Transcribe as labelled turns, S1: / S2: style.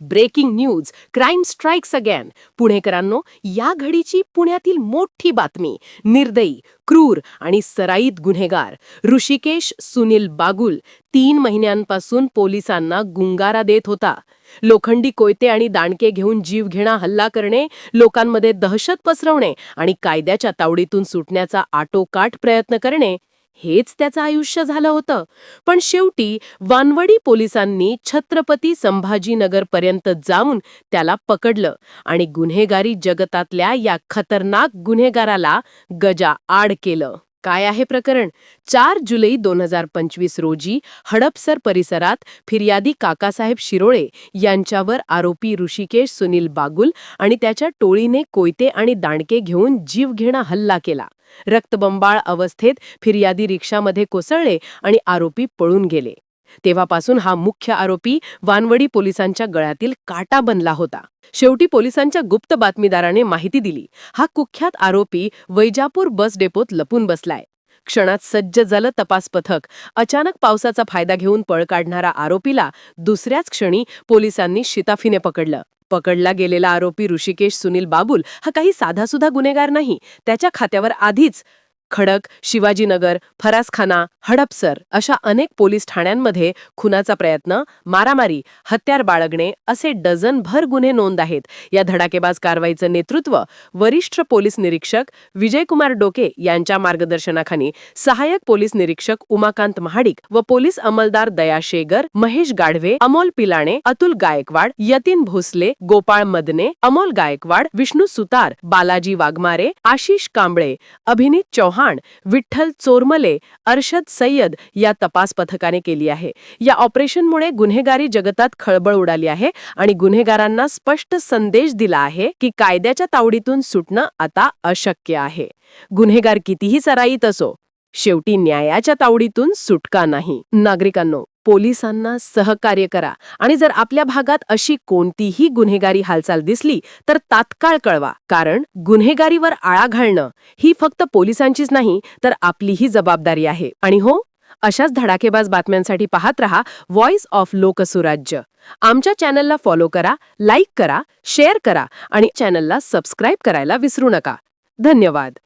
S1: Breaking news, crime strikes again. पुणेकरांनो, या घडीची पुण्यातील मोठी बातमी. निर्दयी, क्रूर आणि सराईत गुन्हेगार ऋषिकेश सुनील बागुल 3 महिन्यांपासून पोलिसांना गुंगारा देत होता. लोखंडी कोयते आणि दांडके घेऊन जीवघेणा हल्ला करणे, लोकांमध्ये दहशत पसरवणे आणि कायद्याच्या तावडीतून सुटण्याचा आटोकाट प्रयत्न करणे, हेच त्याचं आयुष्य झालं होतं. पण शेवटी वानवडी पोलिसांनी छत्रपती संभाजीनगरपर्यंत जाऊन त्याला पकडलं आणि गुन्हेगारी जगतातल्या या खतरनाक गुन्हेगाराला गजाआड केलं. काय आहे प्रकरण? 4 जुलै 2025 रोजी हडपसर परिसरात फिर्यादी काकासाहेब शिरोळे यांच्यावर आरोपी ऋषिकेश सुनील बागुल आणि त्याच्या टोळीने कोयते आणि दांडके घेऊन जीवघेणा हल्ला केला. रक्तबंबाळ अवस्थेत फिर्यादी रिक्षामध्ये कोसळले आणि आरोपी पळून गेले. तेव्हापासून हा मुख्य आरोपी वानवडी पोलिसांच्या गळ्यातील काटा बनला होता. शेवटी पोलिसांच्या गुप्त बातमीदाराने माहिती दिली. हा कुख्यात आरोपी वैजापूर बस डेपोत लपून बसलाय. क्षणात सज्ज झालं तपास पथक. अचानक पावसाचा फायदा घेऊन पळ काढणारा आरोपीला दुसऱ्याच क्षणी पोलिसांनी शिताफीने पकडलं. पकडला गेलेला आरोपी ऋषिकेश सुनील बागुल हा काही साधासुधा गुन्हेगार नाही. त्याच्या खात्यावर आधीच खडक, शिवाजीनगर, फरासखाना, हडपसर अशा अनेक पोलीस ठाण्यांमध्ये खुनाचा प्रयत्न, मारामारी, हत्यार बाळगणे असे डझनभर गुन्हे नोंद आहेत. या धडाकेबाज कारवाईचं नेतृत्व वरिष्ठ पोलीस निरीक्षक विजयकुमार डोके यांच्या मार्गदर्शनाखाली सहाय्यक पोलीस निरीक्षक उमाकांत महाडिक व पोलीस अंमलदार दया शेगर, महेश गाढवे, अमोल पिलाणे, अतुल गायकवाड, यतीन भोसले, गोपाळ मदने, अमोल गायकवाड, विष्णू सुतार, बालाजी वाघमारे, आशिष कांबळे, अभिनीत चौहान, विठ्ठल चोरमले, अरशद सय्यद या तपास पथकाने केली आहे. या ऑपरेशनमुळे गुन्हेगारी जगतात खळबळ उडाली आहे आणि गुन्हेगारांना स्पष्ट संदेश दिला आहे की कायद्याच्या तावडीतून सुटणं आता अशक्य आहे. गुन्हेगार कितीही सराईत असो, शेवटी न्यायाच्या तावडीतून सुटका नाही. नागरिकांनो, पोलिसांना सहकार्य करा आणि जर आपल्या भागात अशी कोणतीही गुन्हेगारी हालचाल दिसली तर तात्काळ कळवा. कारण गुन्हेगारीवर आळा घालणं ही फक्त पोलिसांचीच नाही तर आपलीही जबाबदारी आहे. आणि हो, अशाच धडाकेबाज बातम्यांसाठी पाहत रहा व्हॉइस ऑफ लोकसुराज्य. आमच्या चॅनलला फॉलो करा, लाईक करा, शेअर करा आणि चॅनलला सबस्क्राईब करायला विसरू नका. धन्यवाद.